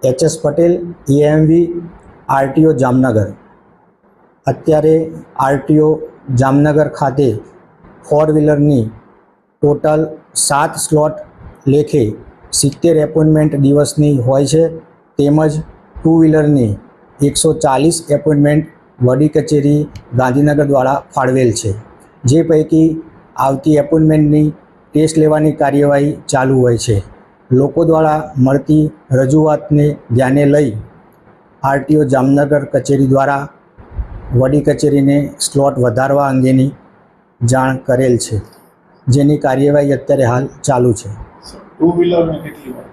HS. Patel AMV RTO Jamnagar. अत्यारे RTO Jamnagar खाते 4 व्हीलरनी total 7 slot लेखे 70 एपॉइंटमेंट दिवसनी होय छे, तेमज 2 व्हीलरनी 140 एपॉइंटमेंट वडी कचेरी गांधीनगर द्वारा फाळवेल छे, जे पैकी आवती एपॉइंटमेंटनी टेस्ट लेवानी कार्यवाही चालू होय छे। लोको द्वारा मळती रजूआतने ध्याने लई आरटीओ जामनगर कचेरी द्वारा वडी कचेरीने स्लॉट वधारवा अंगेनी जाण करेल छे, जेनी कार्यवाही अत्यारे हाल चालू छे। 2 व्हीलर में કેટલી વાર?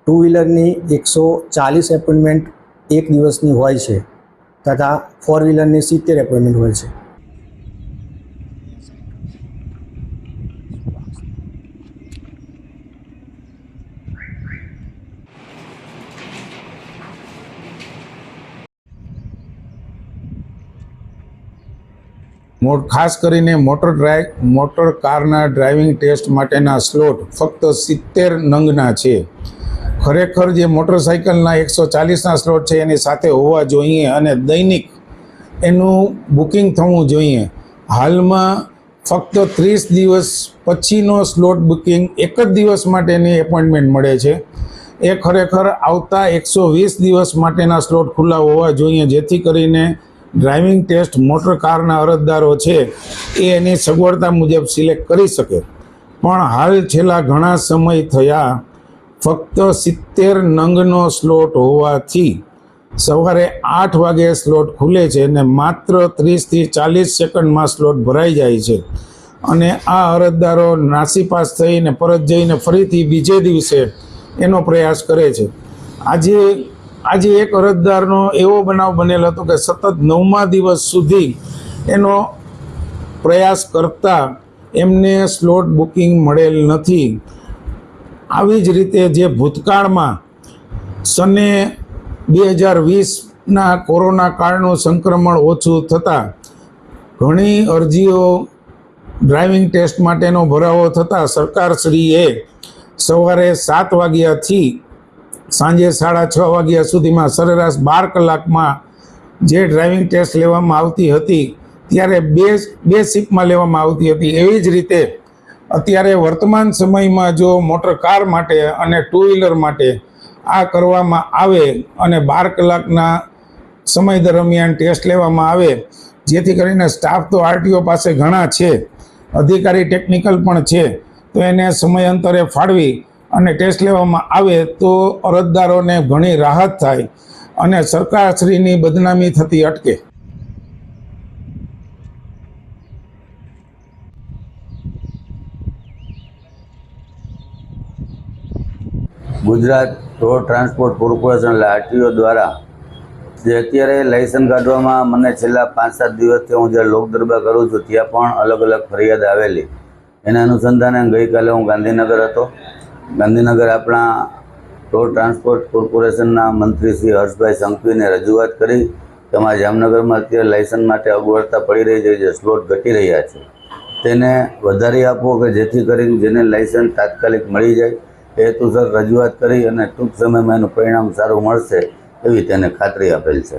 2 व्हीलरनी 140 एपॉइंटमेंट एक दिवसनी होय छे तथा 4 व्हीलरनी 70 एपॉइंटमेंट होय छे। ખાસ કરીને મોટર કારના ડ્રાઇવિંગ ટેસ્ટ માટેના સ્લોટ ફક્ત 70 નંગના છે। ખરેખર જે મોટરસાઇકલના 140ના સ્લોટ છે એની સાથે હોવા જોઈએ અને દૈનિક એનું બુકિંગ થવું જોઈએ। હાલમાં ફક્ત 30 દિવસ પછીનો સ્લોટ બુકિંગ એક જ દિવસ માટેની એપોઇન્ટમેન્ટ મળે છે। એ ખરેખર આવતા 120 દિવસ માટેના સ્લોટ ખુલ્લા હોવા જોઈએ, જેથી કરીને ડ્રાઇવિંગ ટેસ્ટ મોટર કારના અરજદારો છે એ એની સગવડતા મુજબ સિલેક્ટ કરી શકે। પણ હાલ છેલ્લા ઘણા સમય થયા ફક્ત 70 નંગનો સ્લોટ હોવાથી સવારે 8 વાગે સ્લોટ ખુલે છે અને માત્ર 30થી 40 સેકન્ડમાં સ્લોટ ભરાઈ જાય છે અને આ અરજદારો નાસીપાસ થઈને પરત જઈને ફરીથી બીજે દિવસે એનો પ્રયાસ કરે છે। આજે એક અરજદારનો એવો બનાવ બનેલ હતો કે સતત 9મા દિવસ સુધી એનો પ્રયાસ કરતા એમને સ્લોટ બુકિંગ મળેલ નથી। આવી જ રીતે જે ભૂતકાળમાં સને 2020ના કોરોના કાળનું સંક્રમણ ઓછું થતાં ઘણી અરજીઓ ડ્રાઇવિંગ ટેસ્ટ માટેનો ભરાવો થતાં સરકારશ્રીએ સવારે 7 વાગ્યાથી સાંજે 6:30 વાગ્યા સુધીમાં સરેરાશ 12 કલાકમાં જે ડ્રાઇવિંગ ટેસ્ટ લેવામાં આવતી હતી ત્યારે બે શિફ્ટમાં લેવામાં આવતી હતી। એવી જ રીતે અત્યારે વર્તમાન સમયમાં જો મોટર કાર માટે અને 2 વ્હીલર માટે આ કરવામાં આવે અને 12 કલાકના સમય દરમિયાન ટેસ્ટ લેવામાં આવે, જેથી કરીને સ્ટાફ તો આરટીઓ પાસે ઘણા છે, અધિકારી ટેકનિકલ પણ છે, તો એને સમયાંતરે ફાળવી અને ટેસ્ટ લેવામાં આવે તો અરજદારોને ઘણી રાહત થાય અને સરકારશ્રીની બદનામી થતી અટકે। ગુજરાત રોડ ટ્રાન્સપોર્ટ કોર્પોરેશન એટલે આરટીઓ દ્વારા જે અત્યારે લાયસન્સ કાઢવામાં મને છેલ્લા 5-7 દિવસથી હું જ્યારે લોક દરબાર કરું છું ત્યાં પણ અલગ અલગ ફરિયાદ આવેલી। એના અનુસંધાને ગઈકાલે હું ગાંધીનગર હતો। ગાંધીનગર આપણા રોડ ટ્રાન્સપોર્ટ કોર્પોરેશનના મંત્રી શ્રી હર્ષભાઈ સંઘવીને રજૂઆત કરી કે અમારા જામનગરમાં અત્યારે લાયસન્સ માટે અગવડતા પડી રહી છે, જે સ્લોટ ઘટી રહ્યા છે તેને વધારી આપવો કે જેથી કરીને જેને લાયસન્સ તાત્કાલિક મળી જાય એ હેતુસર રજૂઆત કરી અને ટૂંક સમયમાં એનું પરિણામ સારું મળશે એવી તેને ખાતરી આપેલ છે।